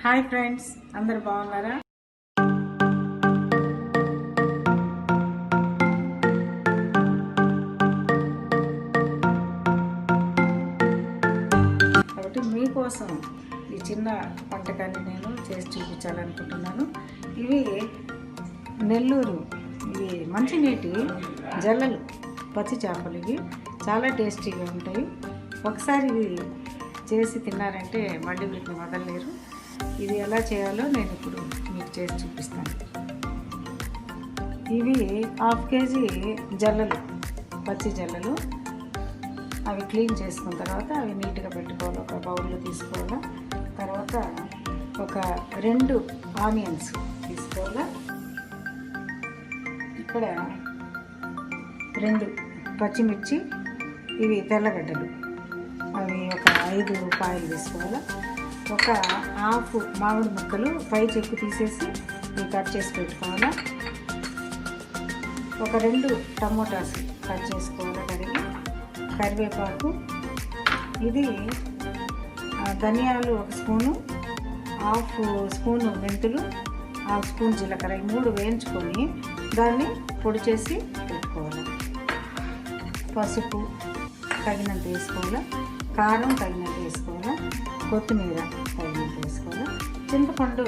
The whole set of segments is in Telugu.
హాయ్ ఫ్రెండ్స్, అందరు బాగున్నారా? కాబట్టి మీకోసం ఈ చిన్న వంటకాన్ని నేను చేసి చూపించాలనుకుంటున్నాను. ఇవి నెల్లూరు ఇవి మంచినీటి జల్లలు, పచ్చి చేపలు. ఇవి చాలా టేస్టీగా ఉంటాయి. ఒకసారి ఇవి చేసి తిన్నారంటే మళ్ళీ వీటిని వదలలేరు. ఇది ఎలా చేయాలో నేను ఇప్పుడు మీకు చేసి చూపిస్తాను. ఇవి 1/2 కేజీ జల్లలు, పచ్చి జల్లలు. అవి క్లీన్ చేసుకున్న తర్వాత అవి నీట్గా పెట్టుకోవాలి. ఒక బౌల్లో తీసుకోవాలి. తర్వాత ఒక 2 ఆనియన్స్ తీసుకోవాలి. ఇక్కడ 2 పచ్చిమిర్చి, ఇవి తెల్లగడ్డలు, అవి ఒక 5 పాయలు తీసుకోవాలి. ఒక 1/2 మామిడి ముక్కలు పై చెక్కు తీసేసి కట్ చేసి పెట్టుకోవాలి. ఒక 2 టమోటాస్ కట్ చేసుకోవాలి కడిగి. కరివేపాకు, ఇది ధనియాలు 1 స్పూను, 1/2 స్పూను మెంతులు, 1/2 స్పూన్ జీలకర్ర, ఈ 3 వేయించుకొని దాన్ని పొడి చేసి పెట్టుకోవాలి. పసుపు తగినంత వేసుకోవాలి. కారం తగినంత వేసుకోవాలి. కొత్తిమీర తగినంత వేసుకోవాలి. చింతపండు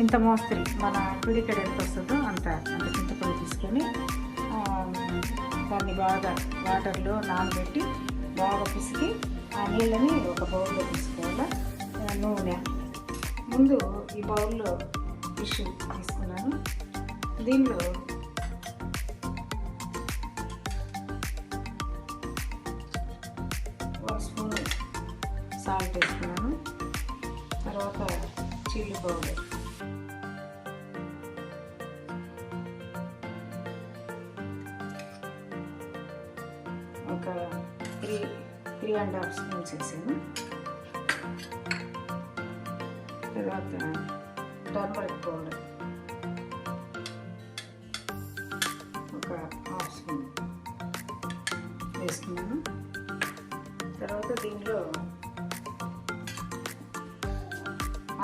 ఇంత మోస్తరు, మన పిడికెడు ఎంత వస్తుందో అంత చింతపండు తీసుకొని దాన్ని బాగా వాటర్లో నానబెట్టి బాగా పిసికి ఆ నీళ్ళని ఒక బౌల్లో తీసుకోవాలి. నూనె ముందు ఈ బౌల్లో ఫిష్ తీసుకున్నాను. దీనిలో సాల్ట్ వేసుకున్నాను. తర్వాత చిల్లీ పౌడర్, ఒక 3.5 స్పూన్స్ వేసాను. తర్వాత టర్మరిక్ పౌడర్ ఒక 1/2 స్పూన్ వేసుకున్నాను. తర్వాత దీనిలో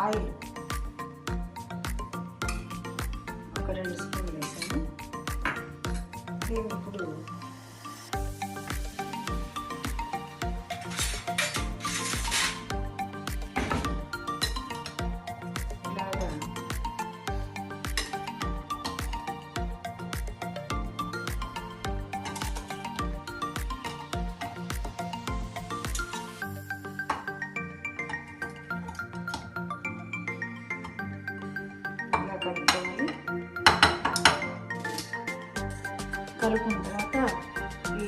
ఆయిల్ ఒక 2 స్పూన్లు వేసాను. దీన్ని ఇప్పుడు ఇలాగా కలుపుకోవాలి. కలుపుకున్న తర్వాత ఈ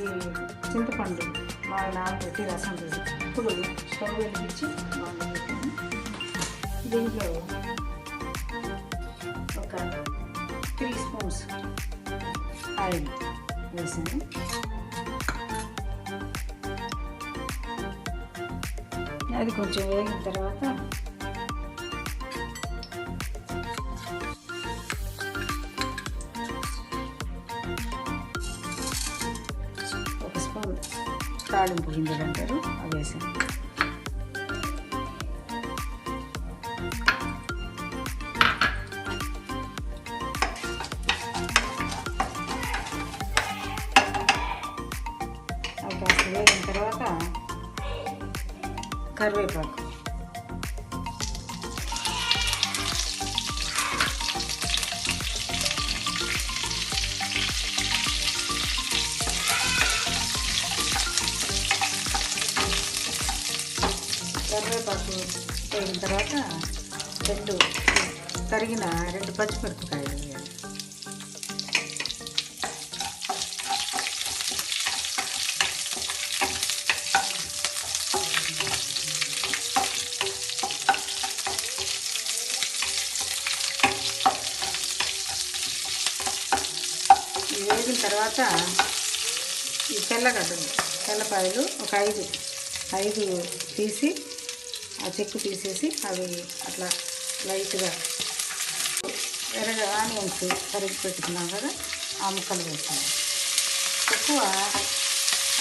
చింతపండు బాగా నానబెట్టి రసం తీసి ఇప్పుడు స్టవ్ వెలిగించి బాగా పెట్టాను. దీంట్లో ఒక 3 స్పూన్స్ ఆయిల్ వేసాను. అది కొంచెం వేగిన తర్వాత తాళింపు గింజలు అంటారు, అవి వేసాను. అవి కాస్త వేగిన తర్వాత కరివేపాకు, వేగిన తర్వాత 2 తరిగిన 2 పచ్చిమిరపకాయలు వేయాలి. వేగిన తర్వాత ఈ తెల్లపాయలు ఒక 5 తీసి ఆ చెక్కు తీసేసి అవి అట్లా లైట్గా ఆనియన్స్ తరిగి పెట్టుకున్నాం కదా, ఆ ముక్కలు వేసాను. ఎక్కువ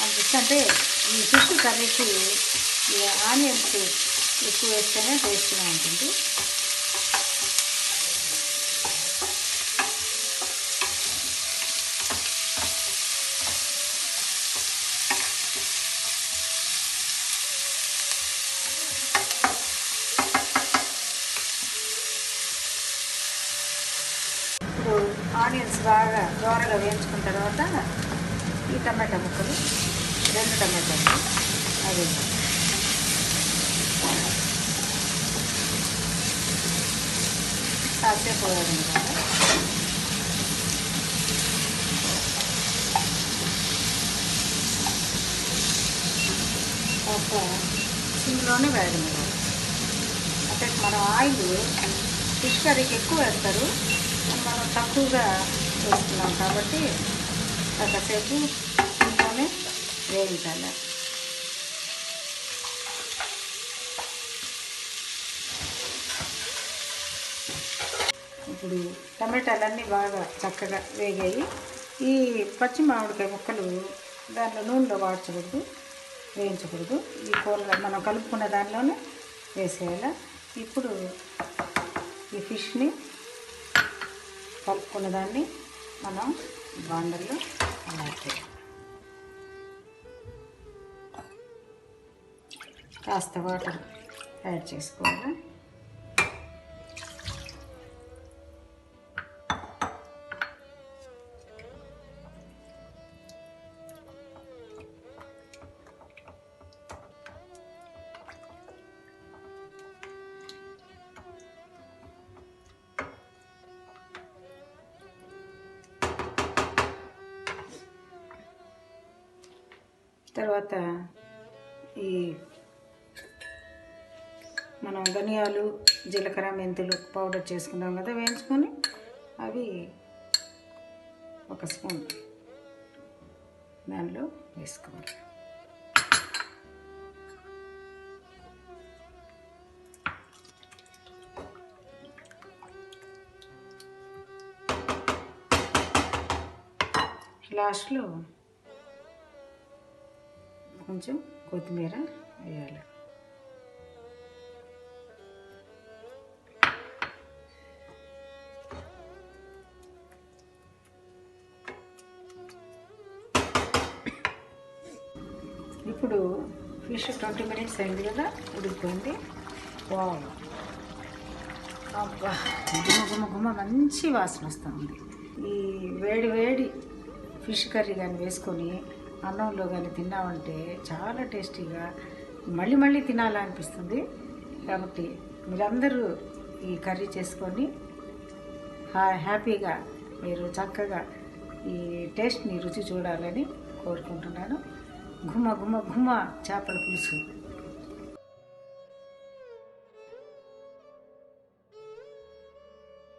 అనిపిస్తే ఈ ఫిష్ కర్రీకి ఈ ఆనియన్స్ ఎక్కువ వేస్తేనే టేస్ట్గా ఉంటుంది. ఆనియన్స్ బాగా దోరగా వేయించుకున్న తర్వాత ఈ టమాటా ముక్కలు 2 టమాటాలు అవి కాసేపు వేయడం కదా. ఒక సిమ్లోనే వేయడం కదా. అంటే మనం ఆయిల్ ఫిష్ కర్రీకి ఎక్కువ వేస్తారు, మనం తక్కువగా వేస్తున్నాం కాబట్టి కాసేపు సిమ్లోనే వేయించాలి. ఇప్పుడు టమాటాలన్నీ బాగా చక్కగా వేగాయి. ఈ పచ్చి మామిడికాయ ముక్కలు దాంట్లో నూనెలో వాడ్చకూడదు, వేయించకూడదు. ఈ కూరలో మనం కలుపుకున్న దానిలోనే వేసేయాలి. ఇప్పుడు ఈ ఫిష్ని కలుపుకున్న దాన్ని మనం బాండల్లో అలాగే కాస్త వాటర్ యాడ్ చేసుకోవాలి. తర్వాత ఈ మనం ధనియాలు, జీలకర్ర, మెంతులు పౌడర్ చేసుకున్నాం కదా వేయించుకొని, అవి 1 స్పూన్ దానిలో వేసుకోవాలి. లాస్ట్లో కొంచెం కొత్తిమీర వేయాలి. ఇప్పుడు ఫిష్ 20 మినిట్స్ అయింది కదా, ఉడికిపోయింది. వావ్, అబ్బా, గుమ్మ మంచి వాసన వస్తుంది. ఈ వేడి వేడి ఫిష్ కర్రీ కానీ వేసుకొని అన్నంలో కానీ తిన్నామంటే చాలా టేస్టీగా మళ్ళీ మళ్ళీ తినాలనిపిస్తుంది. కాబట్టి మీరందరూ ఈ కర్రీ చేసుకొని హ్యాపీగా మీరు చక్కగా ఈ టేస్ట్ని రుచి చూడాలని కోరుకుంటున్నాను. గుమ్మ చేపల పులుసు